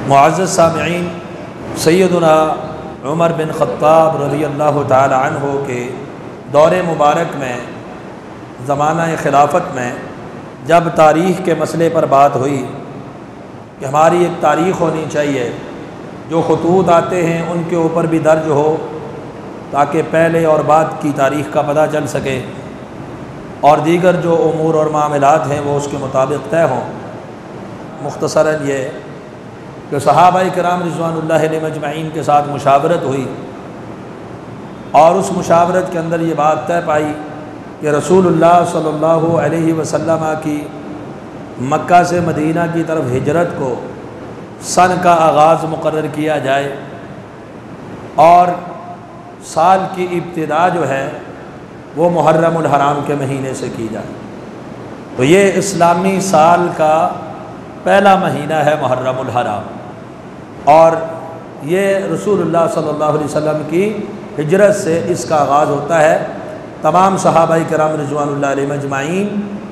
मुअज़्ज़ज़ सामिईन, सैयदुना उमर बिन ख़त्ताब रज़ियल्लाहु ताला अन्हु के दौरे मुबारक में, ज़माना खिलाफत में, जब तारीख़ के मसले पर बात हुई कि हमारी एक तारीख़ होनी चाहिए, जो ख़ुतूत आते हैं उनके ऊपर भी दर्ज हो ताकि पहले और बाद की तारीख़ का पता चल सके, और दीगर जो उमूर और मामलात हैं वो उसके मुताबिक तय हों। मुख्तसरन ये कि सहाबाए किराम रिज़वानुल्लाह अलैहिम अजमईन के साथ मुशावरत हुई और उस मुशावरत के अंदर ये बात तय पाई कि रसूलुल्लाह सल्लल्लाहु अलैहि वसल्लम की मक्का से मदीना की तरफ हिजरत को सन का आगाज़ मुकर्रर किया जाए और साल की इब्तिदा जो है वो मुहर्रमुल हराम के महीने से की जाए। तो ये इस्लामी साल का पहला महीना है मुहर्रमुल हराम, और ये रसूलुल्लाह सल्लल्लाहु अलैहि वसल्लम की हिजरत से इसका आगाज़ होता है। तमाम सहाबाए किराम रिज़वानुल्लाह अलैहिम अजमाइन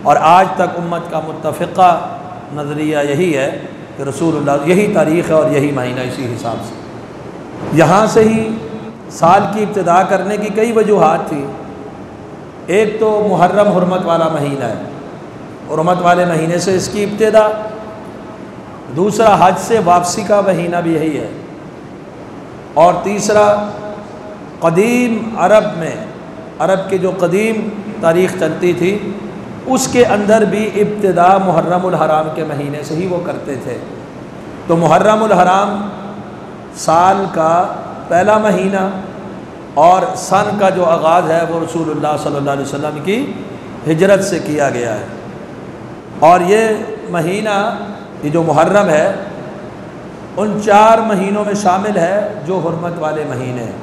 और आज तक उम्मत का मुत्तफ़िक़ा नज़रिया यही है कि रसूलुल्लाह यही तारीख़ है और यही महीना, इसी हिसाब से यहाँ से ही साल की इब्तिदा करने की कई वजूहात थी। एक तो मुहर्रम हुर्मत वाला महीना है, हुर्मत वाले महीने से इसकी इब्तिदा। दूसरा हज से वापसी का महीना भी यही है, और तीसरा कदीम अरब में, अरब की जो कदीम तारीख़ चलती थी उसके अंदर भी इब्तिदा मुहर्रमुल हराम के महीने से ही वो करते थे। तो मुहर्रमुल हराम साल का पहला महीना और सन का जो आगाज़ है वो रसूलुल्लाह सल्लल्लाहु अलैहि वसल्लम की हिजरत से किया गया है। और ये महीना, ये जो मुहर्रम है, उन 4 महीनों में शामिल है जो हुर्मत वाले महीने हैं।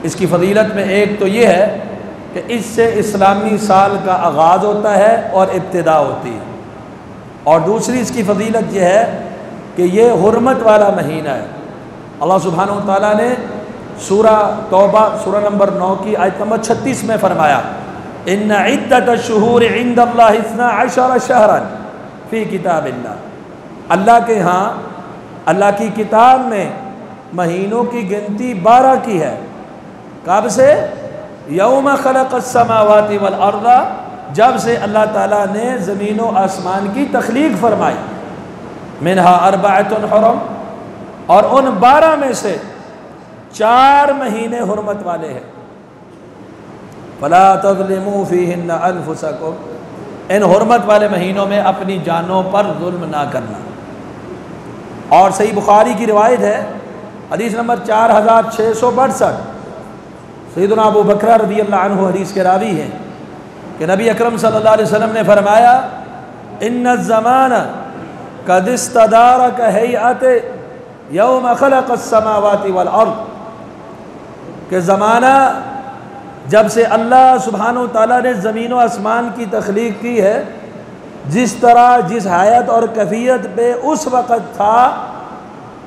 इसकी फजीलत में एक तो ये है कि इससे इस्लामी साल का आगाज़ होता है और इब्तिदा होती है, और दूसरी इसकी फजीलत ये है कि ये हुर्मत वाला महीना है। अल्लाह सुब्हानहु व तआला ने सूरा तौबा सूरा नंबर 9 की आयत नंबर 36 में फरमाया, इन्ना इद्दतश-शुहूरि इंदल्लाहि 12 शहरन फ़ी किताबिल्लाह। अल्लाह के यहाँ, अल्लाह की किताब में महीनों की गिनती 12 की है। कब से? यौम खलक़स-समावाति वल अर्ज़, जब से अल्लाह ताला ने ज़मीन व आसमान की तख्लीक फरमाई। मिनहा अर्बअतुन हुरम, और उन 12 में से 4 महीने हुर्मत वाले हैं। फला तज़लिमू फ़ीहिन्ना अनफुसकुम, इन हुर्मत वाले महीनों में अपनी जानों पर जुल्म ना करना। और सही बुखारी की रिवायत है, हदीस नंबर 4662, सैयदना अबू बकर रज़ियल्लाहु अन्हु हदीस के रावी हैं कि नबी अकरम सल्लल्लाहु अलैहि वसल्लम ने फरमाया, इन्नज़ ज़माना क़द इस्तदारा कहैअते यौम खलक़स-समावाति वल अर्ज़, कि ज़माना जब से अल्लाह सुब्हानहु तआला ने ज़मीन व आसमान की तख्लीक की है, जिस तरह जिस हायत और कैफियत पे उस वक़्त था,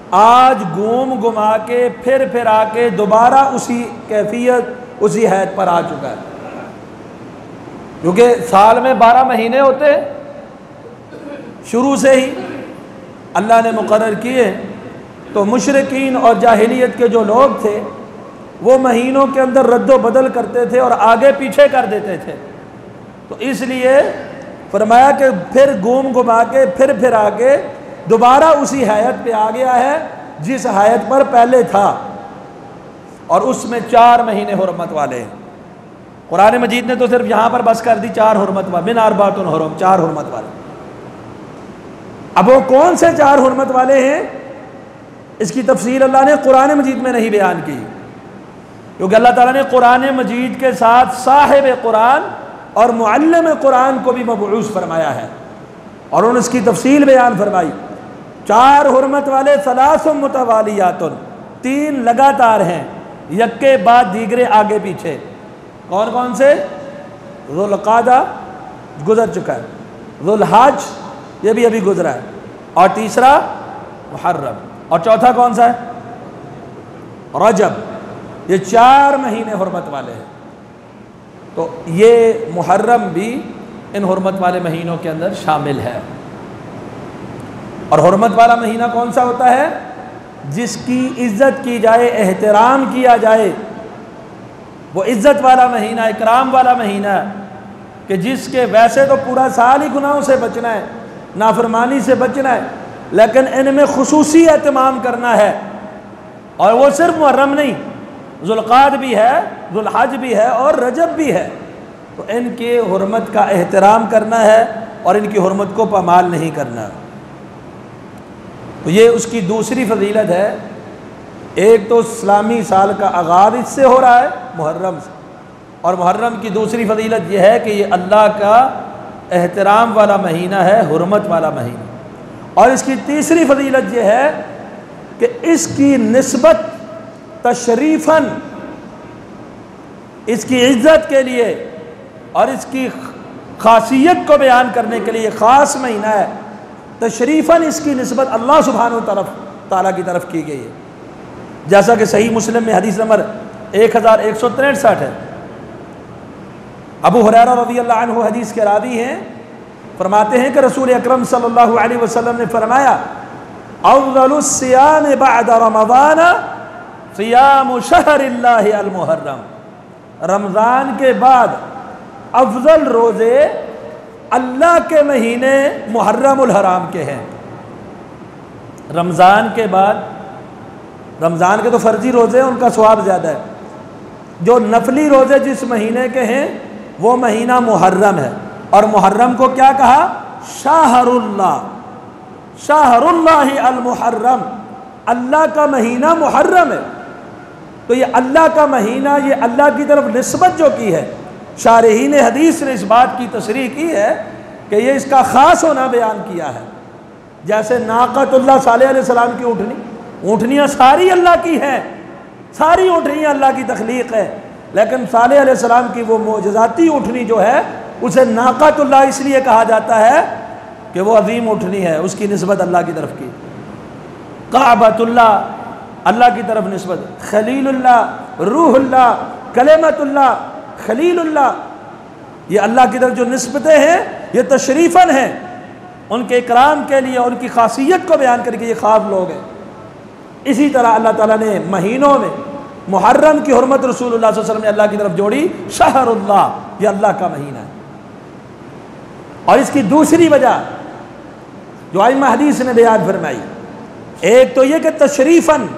आज घूम घुमा के फिर आके दोबारा उसी कैफियत, उसी हैत पर आ चुका है। क्योंकि साल में 12 महीने होते शुरू से ही अल्लाह ने मुकर्रर किए। तो मुशरिकीन और जाहिलियत के जो लोग थे वो महीनों के अंदर रद्दो बदल करते थे और आगे पीछे कर देते थे। तो इसलिए फरमाया कि फिर घूम घुमा के फिर आके दोबारा उसी हैत पे आ गया है जिस हैत पर पहले था, और उसमें 4 महीने हुर्मत वाले हैं। कुरान मजीद ने तो सिर्फ यहाँ पर बस कर दी 4 हुर्मत वाले, मिन अर्बातुन हुरुम, 4 हुर्मत वाले। अब वो कौन से 4 हुर्मत वाले हैं, इसकी तफसील अल्लाह ने कुरान मजीद में नहीं बयान की, क्योंकि अल्लाह ताला ने कुरान मजीद के साथ साहिब कुरान और मुअल्लिम कुरान को भी मबऊस फरमाया है, और उन्होंने इसकी तफसील बयान फरमाई। 4 हुर्मत वाले सलासुम मुतवालियातुन, 3 लगातार हैं, यक्के बाद दीगरे आगे पीछे। कौन कौन से? ज़ुल्क़ादा गुजर चुका है, ज़ुल्हज ये भी अभी गुजरा है, और तीसरा मुहर्रम, और चौथा कौन सा है? रजब। ये 4 महीने हुर्मत वाले हैं। तो ये मुहर्रम भी इन हुर्मत वाले महीनों के अंदर शामिल है। और हुर्मत वाला महीना कौन सा होता है? जिसकी इज्जत की जाए, एहतराम किया जाए, वो इज्जत वाला महीना, इकराम वाला महीना, कि जिसके वैसे तो पूरा साल ही गुनाहों से बचना है, नाफरमानी से बचना है, लेकिन इनमें खुसूसी एहतमाम करना है। और वो सिर्फ मुहर्रम नहीं, ज़ुल्क़ाद भी है, ज़ुल्हज भी है और रजब भी है। तो इनके हुर्मत का एहतराम करना है और इनकी हुर्मत को पामाल नहीं करना। तो ये उसकी दूसरी फजीलत है। एक तो इस्लामी साल का आगाज़ इससे हो रहा है, मुहर्रम से, और मुहर्रम की दूसरी फजीलत यह है कि ये अल्लाह का एहतराम वाला महीना है, हुर्मत वाला महीना। और इसकी तीसरी फजीलत यह है कि इसकी निस्बत तशरीफ़न, इसकी इज्जत के लिए और इसकी खासियत को बयान करने के लिए ख़ास महीना है। तशरीफ़न इसकी निस्बत अल्लाह सुब्हानहू तआला की तरफ की गई है, जैसा कि सही मुस्लिम में हदीस नंबर 1163 है। अबू हुरैरा रज़ियल्लाहु अन्हु हदीस के रावी हैं, फरमाते हैं कि रसूल अकरम सल्लल्लाहु अलैहि वसल्लम ने फरमाया, अफ़ज़लुस सियाम बअद रमज़ान सियाम शहरिल्लाहि अल मुहर्रम। रमज़ान के बाद अफजल रोज़े अल्लाह के महीने मुहर्रमुल हराम के हैं। रमज़ान के बाद, रमज़ान के तो फ़र्जी रोज़े हैं, उनका सवाब ज़्यादा है। जो नफली रोज़े जिस महीने के हैं वो महीना मुहर्रम है। और मुहर्रम को क्या कहा? शाहरुल्लाह, शाहरुल्लाहि अल मुहर्रम, अल्लाह का महीना मुहर्रम है। तो ये अल्लाह का महीना, ये अल्लाह की तरफ निस्बत जो की है, शारहीन हदीस ने इस बात की तशरीह की है कि ये इसका ख़ास होना बयान किया है। जैसे नाक़तुल्लाह सालेह अलैहिस्सलाम की ऊँटनी, ऊँटनियाँ सारी अल्लाह की हैं, सारी ऊँटनियाँ अल्लाह की तख्लीक़ है, लेकिन सालेह अलैहिस्सलाम की वो मोजज़ाती ऊँटनी जो है उसे नाक़तुल्लाह इसलिए कहा जाता है कि वो अजीम ऊँटनी है, उसकी निस्बत अल्लाह की तरफ की। काबतुल्लाह, अल्लाह की तरफ निस्बत, खलीलुल्लाह, रूहुल्लाह, कलेमतुल्लाह, खलीलुल्लाह, ये अल्लाह की तरफ जो निस्बतें हैं ये तशरीफ़न हैं, उनके इकराम के लिए, उनकी खासियत को बयान करके ये ख़ास लोग हैं। इसी तरह अल्लाह ताला ने महीनों में मुहर्रम की हुर्मत रसूलुल्लाह सल्लल्लाहु अलैहि वसल्लम ने अल्लाह की तरफ जोड़ी, शहरुल्लाह, ये अल्लाह का महीना है। और इसकी दूसरी वजह जो आइम्मा हदीस ने बयान फरमाई, एक तो ये कि तशरीफ़न,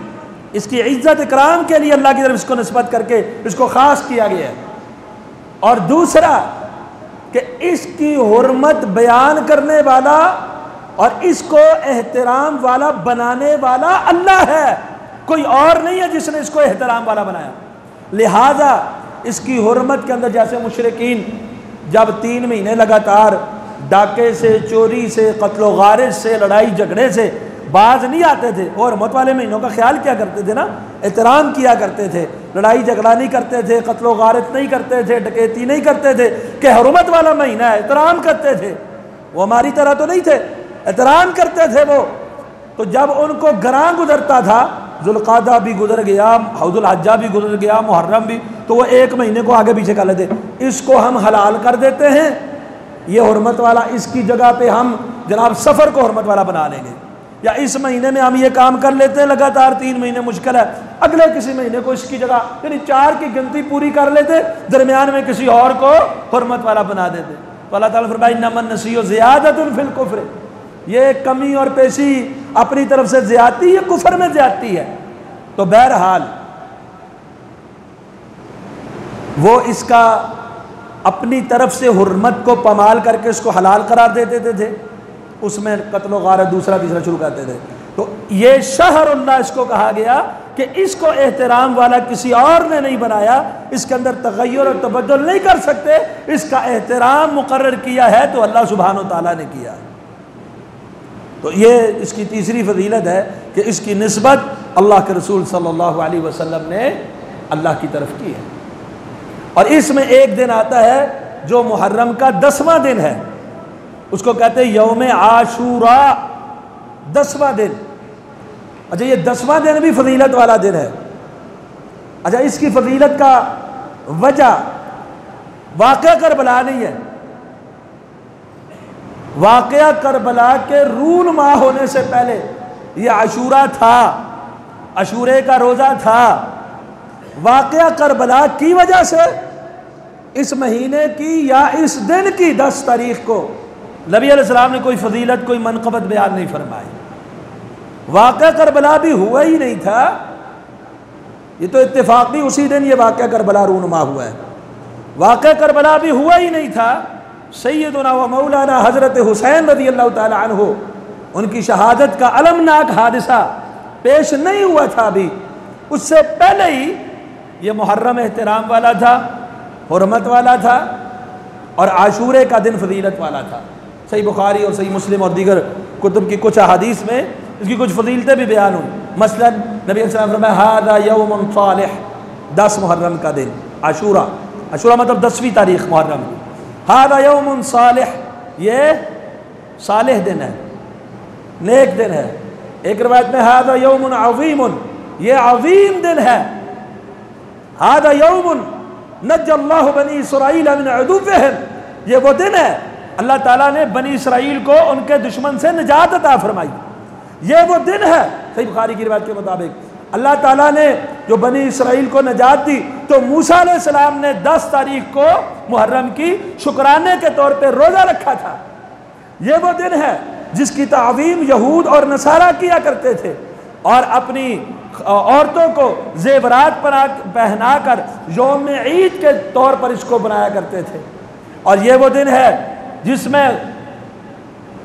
इसकी इज्जत इकराम के लिए अल्लाह की तरफ इसको निस्बत करके इसको ख़ास किया गया है। और दूसरा कि इसकी हुर्मत बयान करने वाला और इसको एहतराम वाला बनाने वाला अल्लाह है, कोई और नहीं है जिसने इसको एहतराम वाला बनाया। लिहाजा इसकी हुर्मत के अंदर, जैसे मुशरिकीन जब 3 महीने लगातार डाके से, चोरी से, कत्लो गारिज से, लड़ाई झगड़े से बाज नहीं आते थे, और हुर्मत वाले महीनों का ख्याल क्या करते थे ना, एहतराम किया करते थे, लड़ाई झगड़ा नहीं करते थे, कत्लो गारिज नहीं करते थे, डकैती नहीं करते थे, कि हुर्मत वाला महीना है, एहतराम करते थे। वो हमारी तरह तो नहीं थे, एहतराम करते थे वो। तो जब उनको गरां गुजरता था, ज़ुल्क़ादा भी गुजर गया, हौजुल हज्जा भी गुजर गया, मुहर्रम भी, तो वो 1 महीने को आगे पीछे कर लेते, इसको हम हलाल कर देते हैं, ये हुर्मत वाला, इसकी जगह पे हम जनाब सफ़र को हुर्मत वाला बना लेंगे, या इस महीने में हम ये काम कर लेते हैं, लगातार 3 महीने मुश्किल है, अगले किसी महीने को इसकी जगह, यानी 4 की गिनती पूरी कर लेते, दरमियान में किसी और को हुर्मत वाला बना देते। तो अल्लाह ताला फरमाए, इन्नमन नसीयु ज़ियादतुन फिल कुफ्र, ये कमी और पेशी अपनी तरफ से ज़्यादती, ये कुफ्र में ज़्यादती है। तो बहरहाल वो इसका अपनी तरफ से हुर्मत को पमाल करके इसको हलाल करार दे देते थे, उसमें कत्लो गारत दूसरा तीसरा शुरू करते थे। तो ये शहरुल्लाह इसको कहा गया कि इसको एहतराम वाला किसी और ने नहीं बनाया, इसके अंदर तगय्युर और तबद्दुल नहीं कर सकते, इसका एहतराम मुकर्रर किया है तो अल्लाह सुब्हानहू तआला ने किया। तो ये इसकी तीसरी फजीलत है कि इसकी निस्बत अल्लाह के रसूल सल्लल्लाहु अलैहि वसल्लम ने अल्लाह की तरफ की है। और इसमें एक दिन आता है जो मुहर्रम का 10वां दिन है, उसको कहते हैं यौम आशूरा, 10वां दिन। अच्छा, ये 10वां दिन भी फजीलत वाला दिन है। अच्छा, इसकी फजीलत का वजह वाक़या करबला नहीं है, वाक़या करबला के रूनुमा होने से पहले ये आशूरा था, आशूरे का रोज़ा था। वाक़या करबला की वजह से इस महीने की या इस दिन की 10 तारीख को नबी अलैहिस्सलाम ने कोई फजीलत, कोई मनक़बत बयान नहीं फरमाई। वाक़या करबला भी हुआ ही नहीं था, ये तो इत्तेफाक़ी उसी दिन ये वाक़या करबला रूनुमा हुआ है। वाक़या करबला भी हुआ ही नहीं था। सैयदुना व मौलाना हज़रत हुसैन रज़ियल्लाहु ताला अन्हु, उनकी शहादत का अलमनाक हादिसा पेश नहीं हुआ था अभी, उससे पहले ही ये मुहर्रम एहतराम वाला था, हुर्मत वाला था और आशूरे का दिन फजीलत वाला था। सही बुखारी और सही मुस्लिम और दीगर कुतुब की कुछ अहादीस में इसकी कुछ फजीलतें भी बयान हुई। मसलन नबी सल्लल्लाहु अलैहि वसल्लम ने हादा यौमुन सालिह, 10 मुहर्रम का दिन आशूरा, आशूरा मतलब 10वीं तारीख मुहर्रम की। हादा यौमुन सालिह, ये सालिह दिन है, नेक दिन है। एक रिवायत में हादा यौमुन अज़ीमुन, ये अज़ीम दिन है। हादा यौमुन नज्जल्लाहु बनी इसराईल मिन अदुव्विहिम, ये वो दिन है अल्लाह ताला ने बनी इसराईल को उनके दुश्मन से निजात अता फरमाई। ये वो दिन है, सही बुखारी की रिवायत के मुताबिक अल्लाह ताला ने जो बनी इसराईल को निजात दी तो मूसा अलैहिस्सलाम ने 10 तारीख को मुहर्रम की शुक्राने के तौर पे रोज़ा रखा था। ये वो दिन है जिसकी ताज़ीम यहूद और नसारा किया करते थे और अपनी औरतों को जेवरात पहना कर यौम ईद के तौर पर इसको बनाया करते थे। और ये वो दिन है जिसमें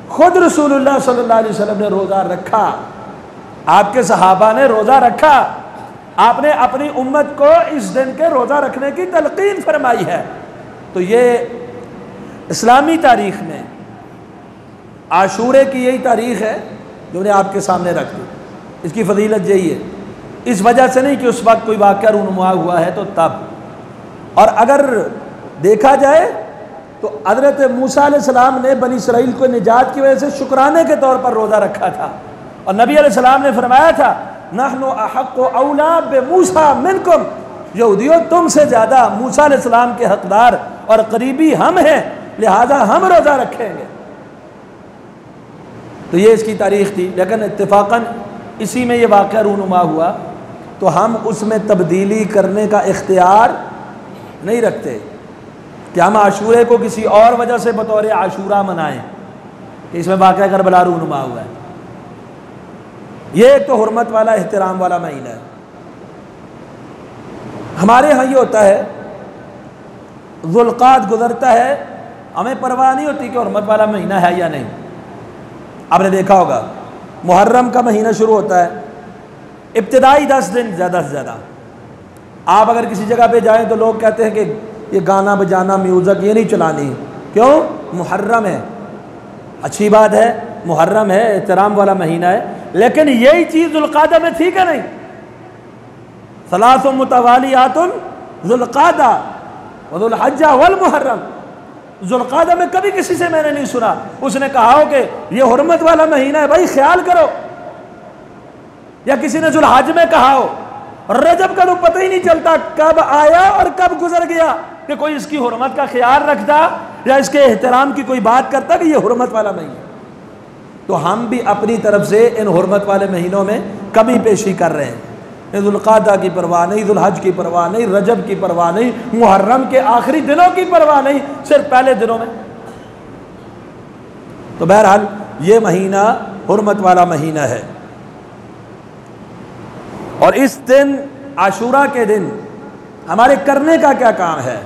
खुद रसूलुल्लाह सल्लल्लाहु अलैहि वसल्लम ने रोज़ा रखा, आपके सहाबा ने रोज़ा रखा, आपने अपनी उम्मत को इस दिन के रोज़ा रखने की तलकीन फरमाई है। तो ये इस्लामी तारीख़ में आशूरे की यही तारीख़ है जो ने आपके सामने रख दी। इसकी फजीलत यही है, इस वजह से नहीं कि उस वक्त कोई वाक़या रूनुमा हुआ है तो तब। और अगर देखा जाए तो हज़रत मूसा अलैहिस्सलाम ने बनी इसराईल को निजात की वजह से शुक्राने के तौर पर रोज़ा रखा था और नबी अलैहिस्सलाम ने फरमाया था नहनु अहक्कु औला बिमूसा मिनकुम, यहूदियों तुमसे ज़्यादा मूसा अलैहिस्सलाम के हकदार और करीबी हम हैं, लिहाजा हम रोज़ा रखेंगे। तो ये इसकी तारीख़ थी, लेकिन इत्तेफाकन इसी में ये वाक़या रूनुमा हुआ तो हम उसमें तब्दीली करने का इख्तियार नहीं रखते कि हम आशूरे को किसी और वजह से बतौर आशूरा मनाएं कि इसमें वाक़या करबला रूनुमा हुआ है। ये एक तो हुर्मत वाला एहतराम वाला महीना है। हमारे यहाँ ये होता है ज़ुल्क़ाद गुज़रता है, हमें परवाह नहीं होती कि हुर्मत वाला महीना है या नहीं। आपने देखा होगा मुहर्रम का महीना शुरू होता है, इब्तिदाई 10 दिन ज़्यादा से ज़्यादा। आप अगर किसी जगह पे जाएं तो लोग कहते हैं कि ये गाना बजाना म्यूज़िक ये नहीं चलानी, क्यों? मुहर्रम है, अच्छी बात है, मुहर्रम है, एहतराम वाला महीना है, लेकिन यही चीज़ ज़ुल्क़ादा में थी क्या नहीं? सलासुन मुतवालियातुन ज़ुल्क़ादा व ज़ुल्हज्जा वल मुहर्रम। ज़ुल्क़ादा में कभी किसी से मैंने नहीं सुना उसने कहा हो कि ये हुर्मत वाला महीना है भाई ख्याल करो, या किसी ने ज़ुल्हज्ज में कहा हो। रजब का तो पता ही नहीं चलता कब आया और कब गुजर गया कि कोई इसकी हुर्मत का ख्याल रखता या इसके एहतराम की कोई बात करता कि ये हुर्मत वाला महीना। तो हम भी अपनी तरफ से इन हुर्मत वाले महीनों में कमी पेशी कर रहे हैं। ज़ुल्क़ादा की परवाह नहीं, ज़ुल्हज्ज की परवाह नहीं, रजब की परवाह नहीं, मुहर्रम के आखिरी दिनों की परवाह नहीं, सिर्फ पहले दिनों में। तो बहरहाल ये महीना हुर्मत वाला महीना है। और इस दिन आशूरा के दिन हमारे करने का क्या काम है?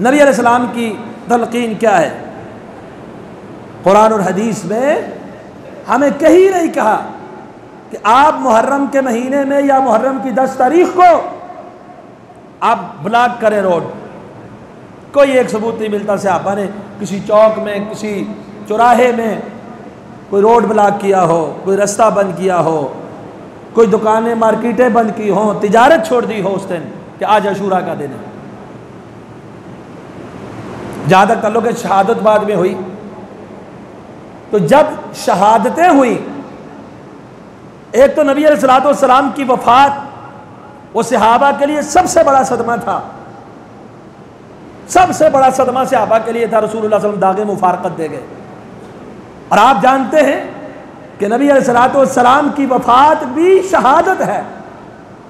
नबी अलैहिस्सलाम की तलकीन क्या है? कुरान और हदीस में हमें कहीं नहीं कहा कि आप मुहर्रम के महीने में या मुहर्रम की 10 तारीख को आप ब्लॉक करें रोड। कोई एक सबूत नहीं मिलता सहाबा ने किसी चौक में, किसी चौराहे में कोई रोड ब्लॉक किया हो, कोई रास्ता बंद किया हो, कोई दुकानें मार्केटें बंद की हों, तिजारत छोड़ दी हो उस दिन कि आज आशूरा का दिन है। जहाँ तक ताल्लुक है शहादत बाद में हुई, तो जब शहादतें हुई, एक तो नबी अलैहिस्सलाम की वफ़ात वो सहाबा के लिए सबसे बड़ा सदमा था। सबसे बड़ा सदमा सहाबा के लिए था, रसूलुल्लाह सल्लल्लाहु अलैहि वसल्लम दागे मुफारकत दे गए। और आप जानते हैं कि नबी अलैहिस्सलाम की वफात भी शहादत है।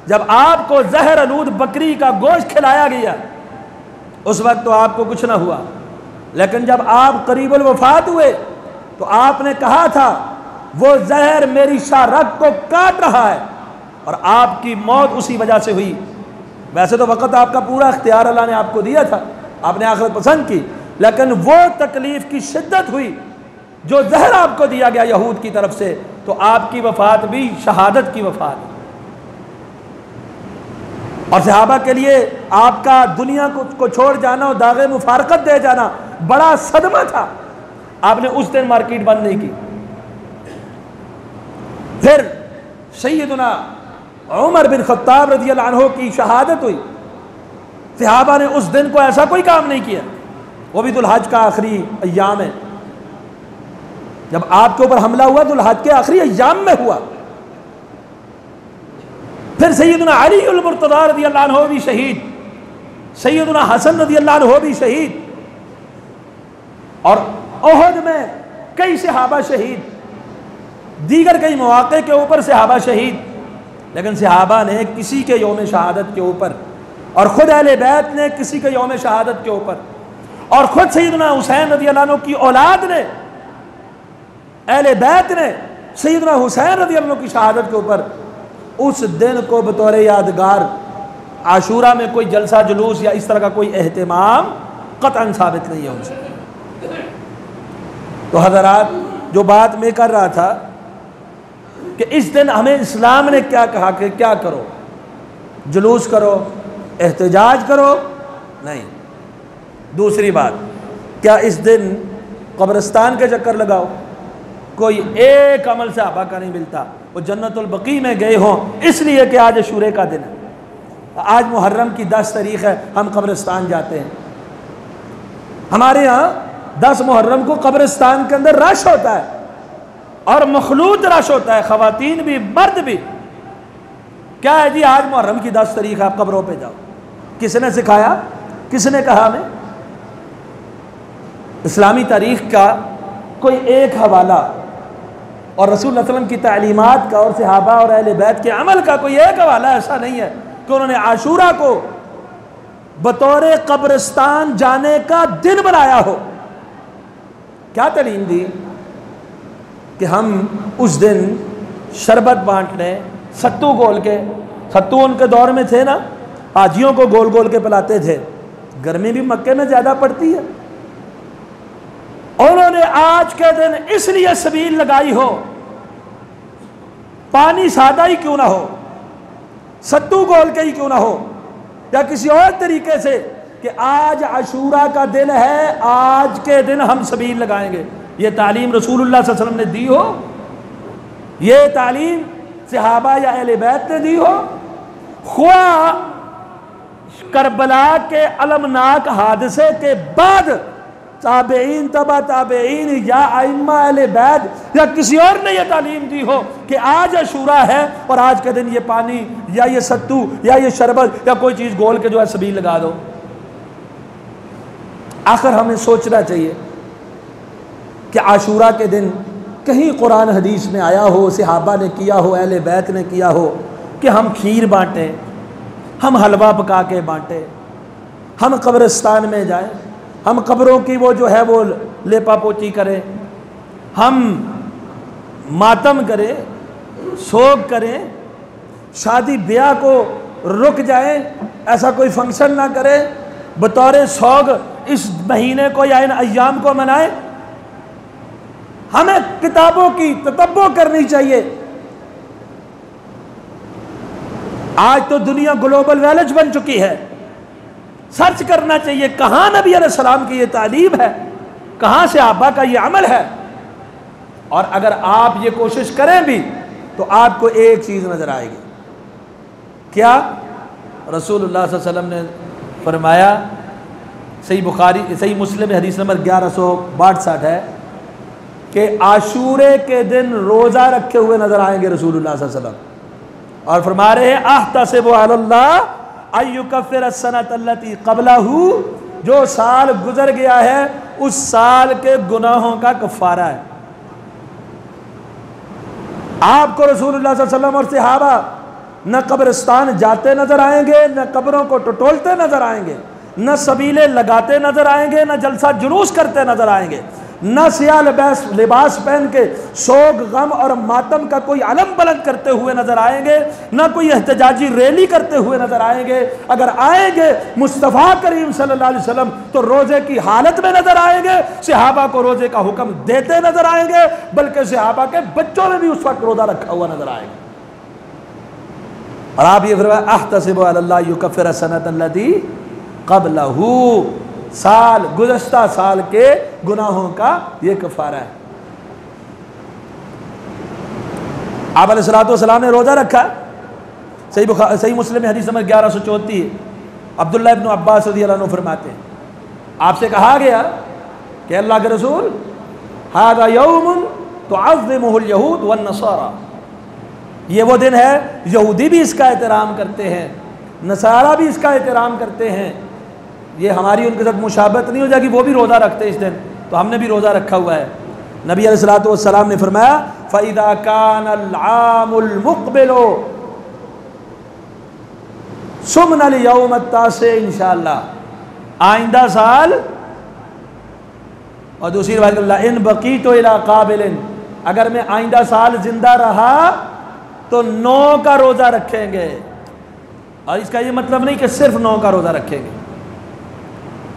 जब आपको जहर आलूद बकरी का गोश्त खिलाया गया उस वक्त तो आपको कुछ ना हुआ, लेकिन जब आप करीबुल वफात हुए तो आपने कहा था वो जहर मेरी शाहरग को काट रहा है, और आपकी मौत उसी वजह से हुई। वैसे तो वक़्त आपका पूरा इख्तियार अल्लाह ने आपको दिया था, आपने आखिरत पसंद की, लेकिन वो तकलीफ की शिद्दत हुई जो जहर आपको दिया गया यहूद की तरफ से, तो आपकी वफात भी शहादत की वफात। और सहाबा के लिए आपका दुनिया को छोड़ जाना और दागे मुफारकत दे जाना बड़ा सदमा था। आपने उस दिन मार्केट बंद नहीं की। फिर सैयदना उमर बिन खत्ताब रज़ियल्लाहु अन्हु की शहादत हुई। सहाबा ने उस दिन को ऐसा कोई काम नहीं किया, वो भी दुल्हज का आखिरी अय्याम है। जब आपके ऊपर हमला हुआ दुल्हज के आखिरी अय्याम में हुआ। फिर सैयदना अली उल मुर्तज़ा रज़ियल्लाहु अन्हु भी शहीद, सैयदना हसन रज़ियल्लाहु अन्हु भी शहीद, और ओहद में कई सहाबा शहीद, दीगर कई मौके के ऊपर सहाबा शहीद। लेकिन सहाबा ने किसी के यौम शहादत के ऊपर, और ख़ुद अहले बैत ने किसी के यौम शहादत के ऊपर, और ख़ुद सैयदना हुसैन रज़ियल्लाहु अन्हु की औलाद ने, अहले बैत ने सैयदना हुसैन रज़ियल्लाहु अन्हु की शहादत के ऊपर उस दिन को बतौर यादगार आशूरा में कोई जलसा जुलूस या इस तरह का कोई एहतमाम कतन साबित नहीं है उनसे। तो हज़रात, जो बात मैं कर रहा था कि इस दिन हमें इस्लाम ने क्या कहा कि क्या करो, जुलूस करो, एहतजाज करो, नहीं। दूसरी बात, क्या इस दिन कब्रिस्तान के चक्कर लगाओ, कोई एक अमल से सहाबा का नहीं मिलता। वो जन्नतुल बकी में गए हों इसलिए कि आज अशूरे का दिन है, आज मुहर्रम की 10 तारीख है, हम कब्रिस्तान जाते हैं। हमारे यहाँ 10 मुहर्रम को कब्रिस्तान के अंदर रश होता है, और मखलूत रश होता है, ख़वातीन भी मर्द भी। क्या है जी, आज मुहर्रम की 10 तारीख आप कब्रों पे जाओ, किसने सिखाया, किसने कहा हमें? इस्लामी तारीख का कोई एक हवाला और रसूल सल्लल्लाहु अलैहि वसल्लम की तालीमात का और सहाबा और अहले बैत के अमल का कोई एक हवाला ऐसा नहीं है कि उन्होंने आशूरा को बतौर कब्रिस्तान जाने का दिन बनाया हो। क्या तालीम दी कि हम उस दिन शरबत बांटने, सत्तू गोल के, सत्तू उनके दौर में थे ना, हाजियों को गोल गोल के पिलाते थे। गर्मी भी मक्के में ज़्यादा पड़ती है, उन्होंने आज के दिन इसलिए सबील लगाई हो, पानी सादा ही क्यों ना हो, सत्तू गोल के ही क्यों ना हो, या किसी और तरीके से कि आज अशूरा का दिन है, आज के दिन हम सबील लगाएंगे। ये तालीम रसूलुल्लाह सल्लल्लाहु अलैहि वसल्लम ने दी हो, ये तालीम सहाबा या अहले बैत ने दी हो। ख्वा करबला के अलमनाक हादसे के बाद ताबेईन, तबा ताबेईन या आइम्मा अहले बैत या किसी और ने यह तालीम दी हो कि आज अशूरा है और आज के दिन ये पानी या ये सत्तू या ये शरबत या कोई चीज़ गोल के जो है सबील लगा दो। आखिर हमें सोचना चाहिए कि आशूरा के दिन कहीं कुरान हदीस में आया हो, सहाबा ने किया हो, अहले बैत ने किया हो कि हम खीर बांटें, हम हलवा पका के बांटें, हम कब्रिस्तान में जाएं, हम कब्रों की वो जो है वो लेपा पोती करें, हम मातम करें, सोग करें, शादी ब्याह को रुक जाएं, ऐसा कोई फंक्शन ना करें, बतौर सोग इस महीने को या इन अय्याम को मनाएं। हमें किताबों की ततब्बो करनी चाहिए। आज तो दुनिया ग्लोबल विलेज बन चुकी है, सर्च करना चाहिए कहाँ नबी अलैहिस्सलाम की ये तालीम है, कहाँ से सहाबा का ये अमल है। और अगर आप ये कोशिश करें भी तो आपको एक चीज़ नज़र आएगी, क्या? रसूलुल्लाह सल्लल्लाहु अलैहि वसल्लम ने फरमाया, सही बुखारी, सही मुस्लिम हदीस नंबर 1162 है कि आशूरे के दिन रोज़ा रखे हुए नज़र आएंगे रसूलुल्लाह सल्लल्लाहु अलैहि वसल्लम, और फरमा रहे हैं अहतसिबु अलल्लाह अय्युकफ्फिर अस्सनत अल्लती क़ब्लहू जो साल गुजर गया है उस साल के गुनाहों का कफारा है। आपको रसूलुल्लाह सल्लल्लाहु अलैहि वसल्लम और सहाबा न कब्रिस्तान जाते नजर आएंगे, न कब्रों को टटोलते नजर आएंगे, न सबीले लगाते नजर आएंगे, न जलसा जुलूस करते नजर आएंगे, न सियाह लिबास पहन के शोक गम और मातम का कोई अलम बुलंद करते हुए नजर आएंगे, न कोई एहतजाजी रैली करते हुए नजर आएंगे। अगर आएंगे मुस्तफ़ा करीम सल्लल्लाहु अलैहि वसल्लम तो रोजे की हालत में नजर आएंगे, सहाबा को रोजे का हुक्म देते नजर आएंगे, बल्कि सहाबा के बच्चों में भी उस वक्त रोजा रखा हुआ नजर आएगा। और आप ये फरमाया अहतसिबु अल्लाह युकफ्फिर सनतन लती क़ब्लहू, साल गुज़श्ता साल के गुनाहों का ये कफारा है। आप अलैहिस्सलातु वस्सलाम ने रोजा रखा, सही मुस्लिम में हदीस नंबर 1134 अब्दुल्लाह इब्न अब्बास रज़ियल्लाहु अन्हु फरमाते हैं, आपसे कहा गया कि अल्लाह के रसूल हाज़ा यौमुन तुअज़्ज़िमुहुल यहूद वन नसारा, ये वो दिन है यहूदी भी इसका एहतराम करते हैं, नसारा भी इसका एहतराम करते हैं। ये हमारी उनके साथ मुशाबत नहीं हो जाएगी, वो भी रोज़ा रखते इस दिन, तो हमने भी रोज़ा रखा हुआ है। नबी अलैहिस्सलातु वस्सलाम ने फरमाया फ़इज़ा कानल आमुल मुक़बिलो सुमनल यौम अत्तासे इंशाअल्लाह, आइंदा साल। और दूसरी बात इन बक़ीतु इला क़ाबिलिन, अगर मैं आइंदा साल जिंदा रहा तो 9 का रोज़ा रखेंगे। और इसका ये मतलब नहीं कि सिर्फ 9 का रोज़ा रखेंगे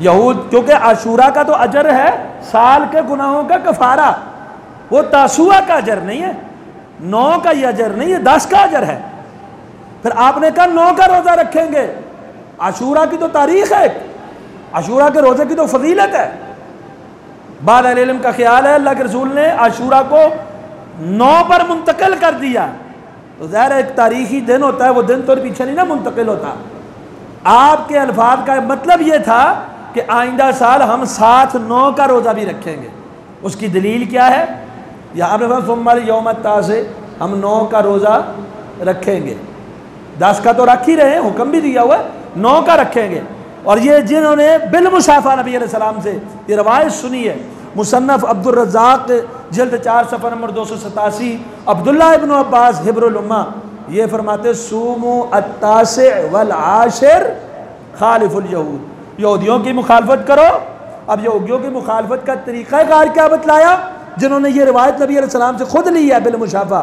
यहूद, क्योंकि आशूरा का तो अजर है साल के गुनाहों का कफारा, वो तासुआ का अजर नहीं है, 9 का ये अजर नहीं है, 10 का अजर है। फिर आपने कहा 9 का रोज़ा रखेंगे, आशूरा की तो तारीख है, आशूरा के रोज़े की तो फजीलत है। बाद अहले इल्म का ख्याल है अल्लाह के रसूल ने आशूरा को 9 पर मुंतकिल कर दिया, तो ज़ाहिर एक तारीखी दिन होता है, वो दिन तो पीछे नहीं ना मुंतकिल होता। आपके अल्फाज का मतलब ये था कि आइंदा साल हम 7-9 का रोज़ा भी रखेंगे। उसकी दलील क्या है? यहाँ पे सुम्मल यौम अत्तासे, हम 9 का रोज़ा रखेंगे, 10 का तो रख ही रहे हैं, हुक्म भी दिया हुआ है, 9 का रखेंगे। और ये जिन्होंने बिल मुसाफा नबी अलैहि सलाम से ये रवायत सुनी है, मुसन्नफ़ अब्दुर रज़्ज़ाक़ जिल्द 4 सफ़ा नंबर 287, अब्दुल्लाह इब्न अब्बास हिब्रुल उम्मा ये फरमाते सूमु अत्तासे वल आशिर खालिफुल यहूद, यहूदियों की मुखालफत करो। अब यहूदियों की मुखालफत का तरीक़ाकार क्या बतलाया? जिन्होंने ये रिवायत नबी अलैहि सलाम से खुद ली है बिल मुशाफा,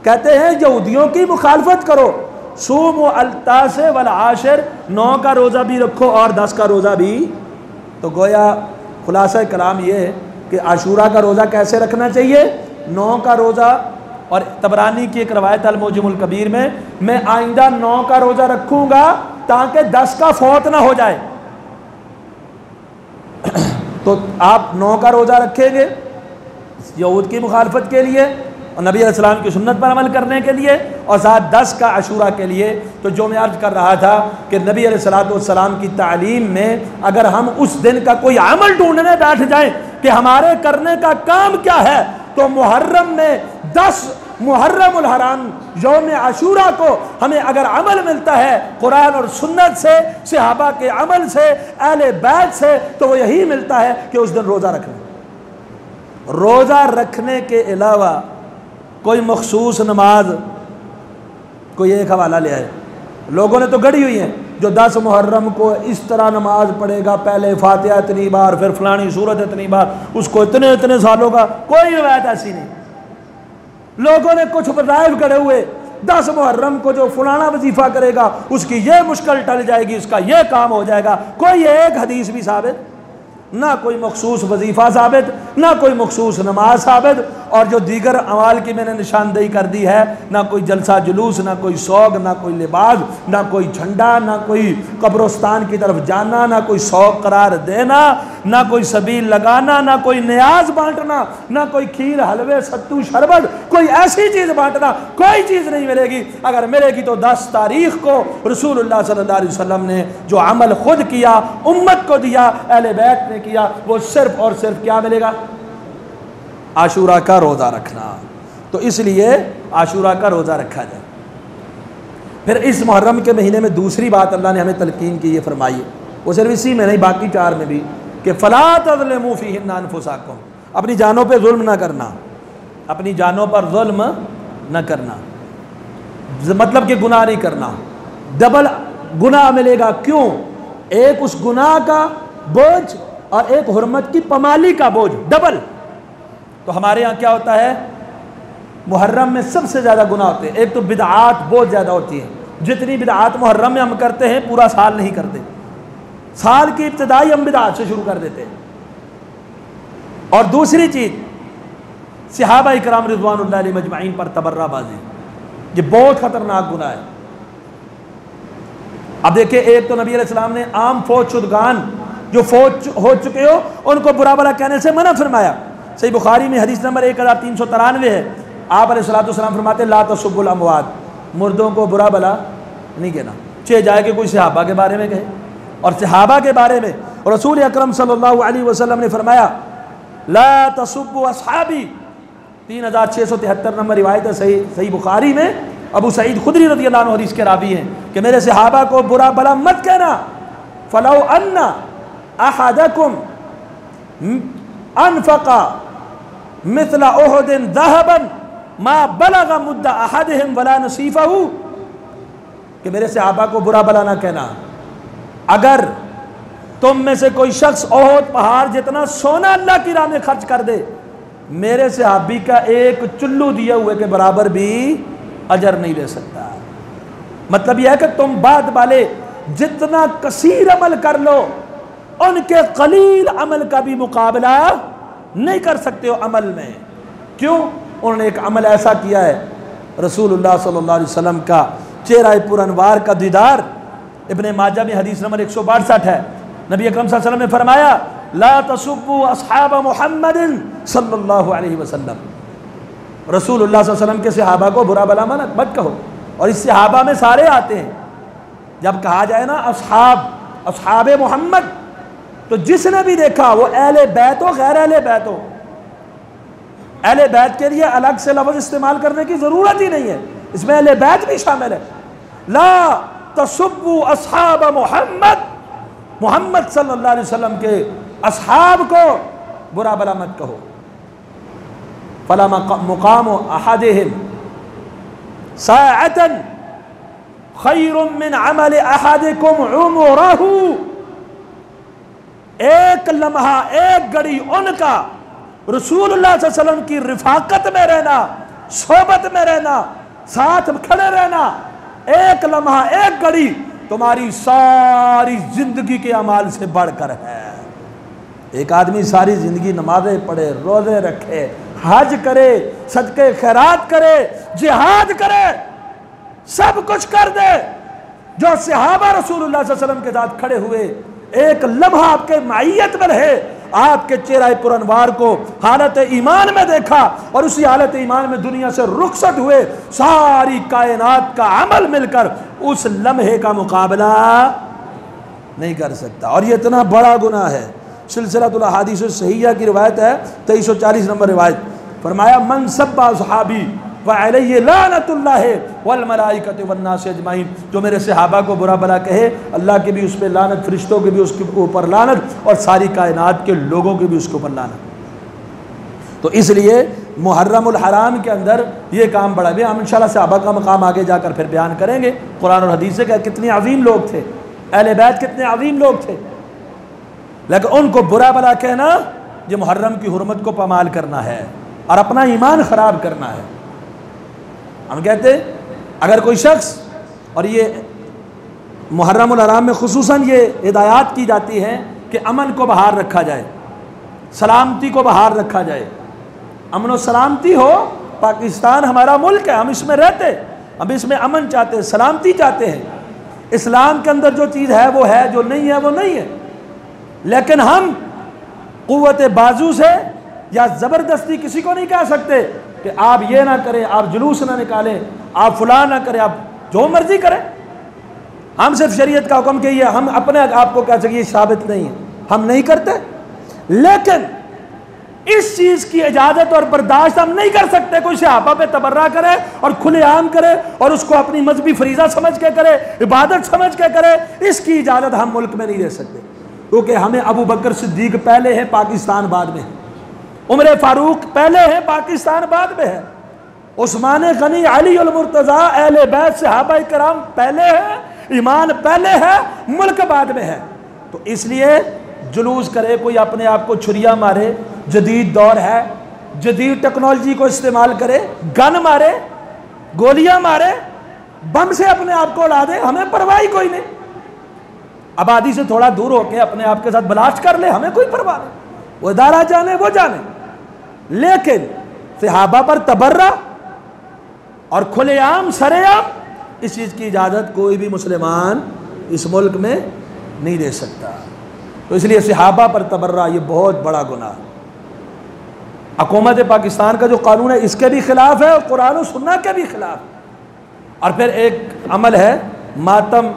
कहते हैं यहूदियों की मुखालफत करो, सूमु अत्तासे वल आशिर, 9 का रोज़ा भी रखो और 10 का रोज़ा भी। तो गोया खुलासा कलाम ये है कि आशूरा का रोज़ा कैसे रखना चाहिए, 9 का रोज़ा। और तबरानी की एक रवायत अल मुजमुल कबीर में, मैं आइंदा 9 का रोज़ा रखूँगा ताकि 10 का फौत ना हो जाए। तो आप 9 का रोज़ा रखेंगे यहूद की मुखालफत के लिए और नबी अलैहिस्सलाम की सुन्नत पर अमल करने के लिए, और साथ 10 का आशूरा के लिए। तो जो मैं अर्ज़ कर रहा था कि नबी अलैहिस्सलाम की तालीम में अगर हम उस दिन का कोई अमल ढूंढने बैठ जाएं कि हमारे करने का काम क्या है, तो मुहर्रम में 10 मुहर्रमुल हराम यौम आशूरा को हमें अगर अमल मिलता है कुरान और सुन्नत से, सहाबा के अमल से, अहले बैत से, तो वो यही मिलता है कि उस दिन रोज़ा रखना। रोज़ा रखने के अलावा कोई मखसूस नमाज, कोई एक हवाला ले आए, लोगों ने तो गढ़ी हुई है जो 10 मुहर्रम को इस तरह नमाज पढ़ेगा, पहले फातिहा इतनी बार, फिर फलानी सूरत इतनी बार, उसको इतने इतने सालों का, कोई रिवायत ऐसी नहीं। लोगों ने कुछ वज़ाइफ गढ़े हुए, 10 मुहर्रम को जो फलाना वजीफ़ा करेगा उसकी ये मुश्किल टल जाएगी, उसका ये काम हो जाएगा। कोई एक हदीस भी साबित, ना कोई मखसूस वजीफ़ा साबित, ना कोई मखसूस नमाज साबित। और जो दीगर अमाल की मैंने निशानदेही कर दी है, ना कोई जलसा जुलूस, ना कोई शौक, ना कोई लिबास, ना कोई झंडा, ना कोई कब्रिस्तान की तरफ जाना, ना कोई शौक करार देना, ना कोई सबील लगाना, ना कोई न्याज बांटना, ना कोई खीर हलवे सत्तू शरबत, कोई ऐसी चीज़ बांटना, कोई चीज़ नहीं मिलेगी। अगर मिलेगी तो 10 तारीख को रसूलुल्लाह सल्लल्लाहु अलैहि वसल्लम ने जो अमल खुद किया, उम्मत को दिया, अहले बैत ने किया, वो सिर्फ और सिर्फ क्या मिलेगा? आशूरा का रोज़ा रखना। तो इसलिए आशूरा का रोज़ा रखा जाए। फिर इस मुहर्रम के महीने में दूसरी बात अल्लाह ने हमें तलकीन की, ये फरमाई, वो सिर्फ इसी में नहीं, बाकी 4 में भी, कि फला तज़लिमू फ़ीहिन्ना अनफुसकुम, अपनी जानों पे जुल्म ना करना, अपनी जानों पर जुल्म न करना, मतलब कि गुनाह नहीं करना। डबल गुनाह मिलेगा, क्यों? एक उस गुनाह का बोझ और एक हुर्मत की पमाली का बोझ, डबल। तो हमारे यहाँ क्या होता है, मुहर्रम में सबसे ज़्यादा गुनाह होते हैं। एक तो बिदआत बहुत ज़्यादा होती है, जितनी बिदआत मुहर्रम में हम करते हैं पूरा साल नहीं करते, साल की इब्तिदाई हम बिदआत से शुरू कर देते हैं। और दूसरी चीज़, सहाबा इकराम रिज़वानुल्लाह अलैहिम अजमईन पर तबर्राबाजी, ये बहुत ख़तरनाक गुनाह है। अब देखिए, एक तो नबी अलैहिस्सलाम ने आम फौज शुदगान जो फौज हो चुके हो उनको बुरा भला कहने से मना फरमाया। सही बुखारी में हदीस नंबर 1393 है। आप अलैहिस्सलाम फरमाते ला तसुब्बुल अमवात, मुर्दों को बुरा भला नहीं कहना, चाहे जाए कि कोई सहाबा के बारे में कहे। और सहाबा के बारे में रसूल अकरम सल्लल्लाहु अलैहि वसल्लम ने फरमाया ला तसुब्बु अस्हाबी, 3673 नंबर रिवायत है सही बुखारी में। अबू सईद खुदरी रज़ियल्लाहु अन्हु हदीस के रावी हैं कि मेरे सहाबा को बुरा भला मत कहना। फलौ अन्ना अहदकुम अनफका मिथला उहुदिन ज़हबन मा बलगा मुद्दा अहदिहिम वला नसीफहु, कि मेरे सहाबा को बुरा भला ना कहना। अगर तुम में से कोई शख्स ओहद पहाड़ जितना सोना अल्लाह की राह में खर्च कर दे, मेरे सहाबी का एक चुल्लू दिए हुए के बराबर भी अजर नहीं ले सकता। मतलब यह है कि तुम बाद वाले जितना कसीर अमल कर लो, उनके कलील अमल का भी मुकाबला नहीं कर सकते हो अमल में। क्यों? उन्होंने एक अमल ऐसा किया है, रसूलुल्लाह सल्लल्लाहु अलैहि वसल्लम का चेहरा पुरअनवार का दीदार। इब्ने माजा में हदीस नंबर 162 है। नबी अकरम सल्लल्लाहु अलैहि वसल्लम ने फरमाया ला तसुब्बु अस्हाब मुहम्मदिन सल्लल्लाहु अलैहि वसल्लम, रसूलुल्लाह सल्लल्लाहु अलैहि वसल्लम के सहाबा को बुरा भला मत कहो। और इस सहाबा में सारे आते हैं। जब कहा जाए ना अस्हाब मोहम्मद, तो जिसने भी देखा वो अहले बैत हो गैर अहले बैत हो, अहले बैत के लिए अलग से लफ्ज़ इस्तेमाल करने की ज़रूरत ही नहीं है, इसमें अहले बैत भी शामिल है। ला तसुब्बु अस्हाब मोहम्मद, मोहम्मद सल्लल्लाहु अलैहि वसल्लम के अस्हाब को बुरा भला मत कहो। फला मुकाम अहदिहिम साअतन खैरुम मिन अमल अहदिकुम उमरहु, एक लम्हा एक घड़ी उनका रसूलुल्लाह सल्लल्लाहु अलैहि वसल्लम की रिफाकत में रहना, सोबत में रहना, साथ खड़े रहना, एक लम्हा एक घड़ी तुम्हारी सारी जिंदगी के अमाल से बढ़कर है। एक आदमी सारी जिंदगी नमाजें पढ़े, रोजे रखे, हज करे, सदके खैरात करे, जिहाद करे, सब कुछ कर दे, जो सहाबा रसूलुल्लाह सल्लल्लाहु अलैहि वसल्लम के साथ खड़े हुए एक लम्हा आपके माइयत में रहे, आपके चेहरा पुरअनवार को हालत ईमान में देखा और उसी हालत ईमान में दुनिया से रुखसत हुए, सारी कायनात का अमल मिलकर उस लम्हे का मुकाबला नहीं कर सकता। और ये इतना बड़ा गुनाह है। सिलसिलातुल अहादीस सहीहा की रिवायत है 2340 नंबर रिवायत, फरमाया मन सब्बा सहाबी व अलैहि लानतुल्लाहि वल मलाइकति वन नास अजमाइन, जो मेरे सहाबा को बुरा भला कहे, अल्लाह की भी उस पर लानत, फरिश्तों की भी उसके ऊपर लानत और सारी कायनात के लोगों की भी उसके ऊपर लानत। तो इसलिए मुहर्रमुल हराम के अंदर ये काम बड़ा भी, हम इंशाल्लाह सहाबा का मकाम आगे जाकर फिर बयान करेंगे। कुरान और हदीस से कितने अजीम लोग थे, अहले बैत कितने अजीम लोग थे, लेकिन उनको बुरा भला कहना ये मुहर्रम की हुर्मत को पामाल करना है और अपना ईमान ख़राब करना है। हम कहते अगर कोई शख्स, और ये मुहर्रमुल हराम में खुसूसन ये हिदायत की जाती है कि अमन को बहार रखा जाए, सलामती को बहार रखा जाए, अमन और सलामती हो। पाकिस्तान हमारा मुल्क है, हम इसमें रहते, हम इसमें अमन चाहते हैं, सलामती चाहते हैं। इस्लाम के अंदर जो चीज़ है वो है, जो नहीं है वो नहीं है। लेकिन हम कुव्वत बाजू से या ज़बरदस्ती किसी को नहीं कह सकते कि आप ये ना करें, आप जुलूस ना निकालें, आप फुला ना करें, आप जो मर्जी करें। हम सिर्फ शरीयत का हुक्म कहिए, हम अपने आप को कह सकिए साबित नहीं है, हम नहीं करते। लेकिन इस चीज़ की इजाज़त और बर्दाश्त हम नहीं कर सकते। कोई सहाबा पे तबर्रा करे और खुलेआम करे और उसको अपनी मजहबी फरीज़ा समझ के करे, इबादत समझ के करे, इसकी इजाज़त हम मुल्क में नहीं दे सकते। क्योंकि हमें अबू बकर सिद्दीक पहले है, पाकिस्तान बाद में है। उमर फारूक पहले है, पाकिस्तान बाद में है। उस्मान गनी, अली अल मुर्तज़ा, अहले बैत, सहाबा किराम पहले है, ईमान पहले है, मुल्क बाद में है। तो इसलिए जुलूस करे, कोई अपने आप को छुरिया मारे, जदीद दौर है, जदीद टेक्नोलॉजी को इस्तेमाल करे, गन मारे, गोलियां मारे, बम से अपने आप को उड़ा दे, हमें परवाह ही कोई नहीं। आबादी से थोड़ा दूर होकर अपने आप के साथ ब्लास्ट कर ले, हमें कोई परवाह नहीं, वो इदारा जाने वो जाने। लेकिन सहाबा पर तबर्रा और खुलेआम सरेआम इस चीज़ की इजाज़त कोई भी मुसलमान इस मुल्क में नहीं दे सकता। तो इसलिए सहाबा पर तबर्रा ये बहुत बड़ा गुनाह। हुकूमत पाकिस्तान का जो कानून है इसके भी खिलाफ है और कुरान और सुन्नत के भी खिलाफ। और फिर एक अमल है मातम,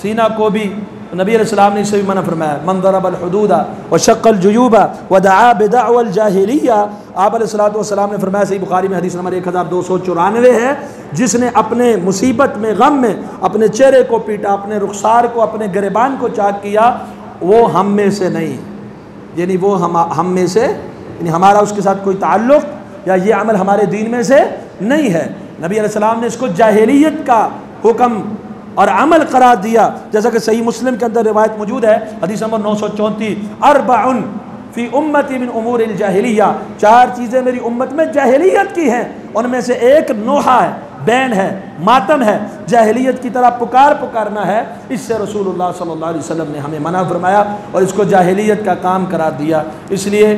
सीना को भी नबी अलैहिस्सलाम ने इसे भी मना फरमाया, मन दरबल हुदूदा व शक्कल जुयूबा व दआ बिदअवल जाहिलिया। आप अलैहिस्सलातु वस्सलाम ने फरमाया, सही बुखारी में हदीस नंबर 1294 है, जिसने अपने मुसीबत में, गम में अपने चेहरे को पीटा, अपने रुखसार को, अपने गिरबान को चाक किया, वो हम में से नहीं, यानी वो हम में से, यानी हमारा उसके साथ कोई ताल्लुक़ या ये अमल हमारे दीन में से नहीं है। नबी अलैहिस्सलाम ने इसको जाहिलियत का हुक्म और अमल करार दिया। जैसा कि सही मुस्लिम के अंदर रिवायत मौजूद है, हदीस नंबर 934, अरबाउन फ़ी उम्मती मिन उमूरिल जाहिलिया, 4 चीज़ें मेरी उम्मत में जाहिलियत की हैं, उनमें से एक नोहा है, बैन है, मातम है, जाहिलियत की तरह पुकारना है। इससे रसूलुल्लाह सल्लल्लाहु अलैहि वसल्लम ने हमें मना फरमाया और इसको जाहिलियत का काम करार दिया। इसलिए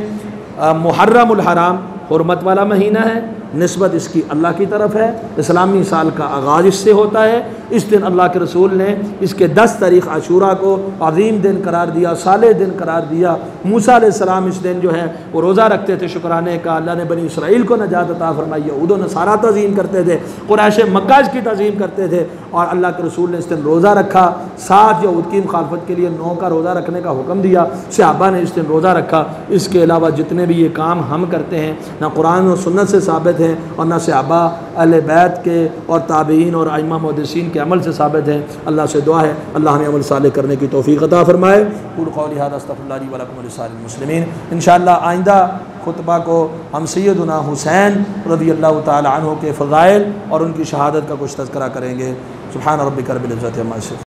मुहर्रमुल हराम हुर्मत वाला महीना है, निस्बत इसकी अल्लाह की तरफ है, इस्लामी साल का आगाज़ इससे होता है। इस दिन अल्लाह के रसूल ने इसके 10 तारीख़ आशूरा को अज़ीम दिन करार दिया, साले दिन करार दिया। मूसा अलैहिस्सलाम इस दिन जो है वो रोज़ा रखते थे शुक्राने का, अल्लाह ने बनी इसराइल को नजात अता फरमाई, यहूद व नसारा तज़ीम करते थे, कुरैश मक्का इसकी तज़ीम करते थे और अल्लाह के रसूल ने इस दिन रोज़ा रखा। 7 यहूद की मुखालफत के लिए 9 का रोज़ा रखने का हुक्म दिया, सहाबा ने इस दिन रोज़ा रखा। इसके अलावा जितने भी ये काम हम करते हैं ना कुरान और सुन्नत से साबित है और ना सहाबा अहले बैत के और ताबीन और अइम्मा मुहद्दिसीन के अमल से साबित है। अल्लाह से दुआ है अल्लाह हमें अमल साले करने की तौफीक अता फरमाए। कुल कौली हाज़ा अस्तग़फिरुल्लाह ली व लकुम व लिसाइरिल मुस्लिमीन। इंशाअल्लाह आइंदा खुतबा को हम सैयदना हुसैन रज़ियल्लाहु ताला अन्हु के फ़ज़ाइल और उनकी शहादत का कुछ तज़किरा करेंगे। सुब्हान रब्बिका रब्बिल इज़्ज़ति अम्मा यसिफ़ून।